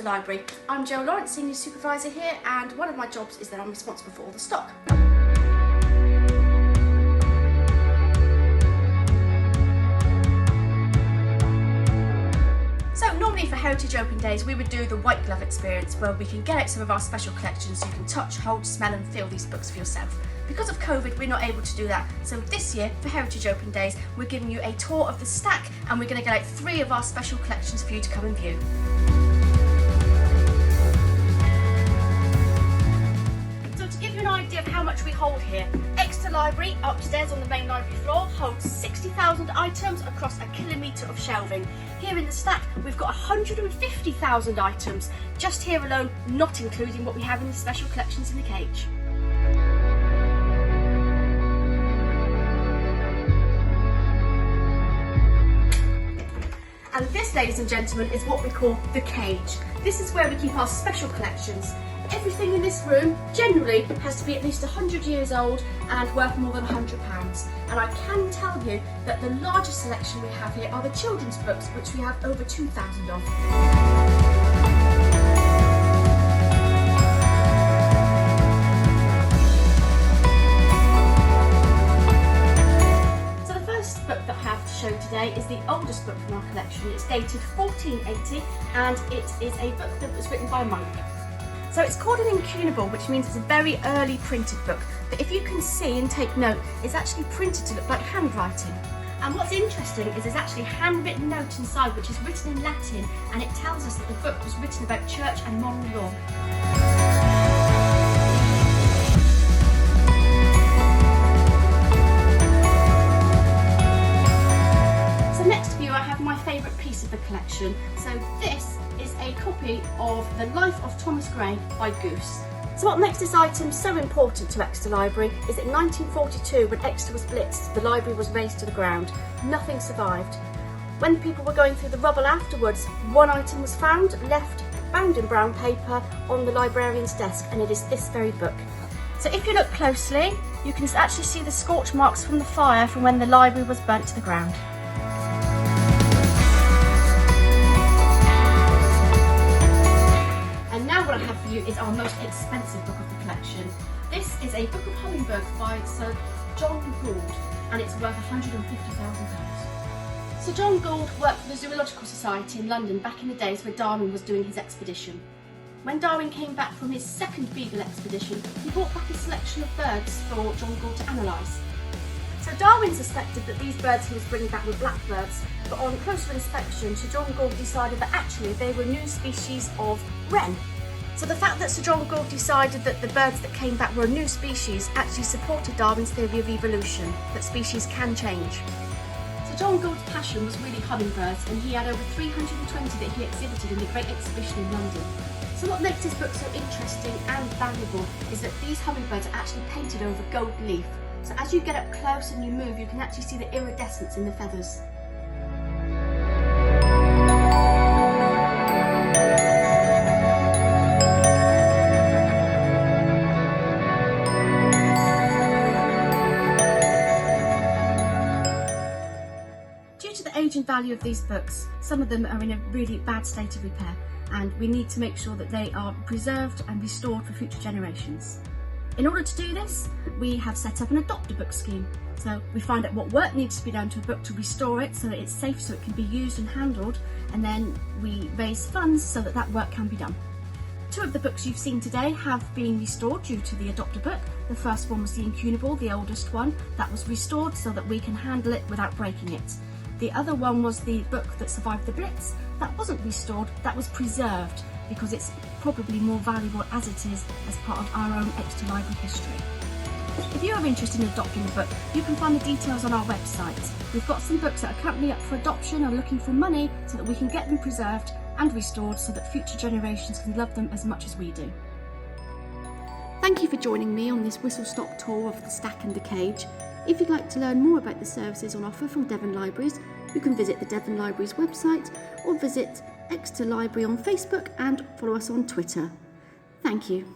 Exeter Library. I'm Jo Lawrence, Senior Supervisor here, and one of my jobs is that I'm responsible for all the stock. So normally for Heritage Open Days we would do the white glove experience where we can get out some of our special collections so you can touch, hold, smell and feel these books for yourself. Because of COVID we're not able to do that, so this year for Heritage Open Days we're giving you a tour of the stack and we're going to get out 3 of our special collections for you to come and view. So to give you an idea of how much we hold here, Exeter Library upstairs on the main library floor holds 60,000 items across a kilometre of shelving. Here in the stack we've got 150,000 items, just here alone, not including what we have in the special collections in the cage. And this, ladies and gentlemen, is what we call the cage. This is where we keep our special collections. Everything in this room generally has to be at least 100 years old and worth more than £100. And I can tell you that the largest selection we have here are the children's books, which we have over 2,000 of. Show today is the oldest book from our collection. It's dated 1480 and it is a book that was written by a monk. So it's called an incunable, which means it's a very early printed book, but if you can see and take note, it's actually printed to look like handwriting. And what's interesting is there's actually a handwritten note inside which is written in Latin, and it tells us that the book was written about church and moral law. My favourite piece of the collection. So this is a copy of The Life of Thomas Gray by Gould. So what makes this item so important to Exeter Library is that in 1942, when Exeter was blitzed, the library was razed to the ground. Nothing survived. When people were going through the rubble afterwards, one item was found, left, bound in brown paper on the librarian's desk, and it is this very book. So if you look closely, you can actually see the scorch marks from the fire from when the library was burnt to the ground. What I have for you is our most expensive book of the collection. This is a book of hummingbirds by Sir John Gould, and it's worth £150,000. Sir John Gould worked for the Zoological Society in London back in the days where Darwin was doing his expedition. When Darwin came back from his second Beagle expedition, he brought back a selection of birds for John Gould to analyse. So Darwin suspected that these birds he was bringing back were blackbirds, but on closer inspection, Sir John Gould decided that actually they were a new species of wren. So the fact that Sir John Gould decided that the birds that came back were a new species actually supported Darwin's theory of evolution, that species can change. Sir John Gould's passion was really hummingbirds, and he had over 320 that he exhibited in the Great Exhibition in London. So what makes this book so interesting and valuable is that these hummingbirds are actually painted over gold leaf. So as you get up close and you move, you can actually see the iridescence in the feathers. Due to the age and value of these books, some of them are in a really bad state of repair, and we need to make sure that they are preserved and restored for future generations. In order to do this, we have set up an adopt-a-book scheme. So we find out what work needs to be done to a book to restore it so that it's safe, so it can be used and handled, and then we raise funds so that that work can be done. 2 of the books you've seen today have been restored due to the adopt-a-book. The first one was the incunable, the oldest one, that was restored so that we can handle it without breaking it. The other one was the book that survived the Blitz. That wasn't restored, that was preserved, because it's probably more valuable as it is as part of our own Exeter Library history. If you are interested in adopting a book, you can find the details on our website. We've got some books that are currently up for adoption and looking for money so that we can get them preserved and restored so that future generations can love them as much as we do. Thank you for joining me on this whistle-stop tour of the stack and the cage. If you'd like to learn more about the services on offer from Devon Libraries, you can visit the Devon Libraries website or visit Exeter Library on Facebook and follow us on Twitter. Thank you.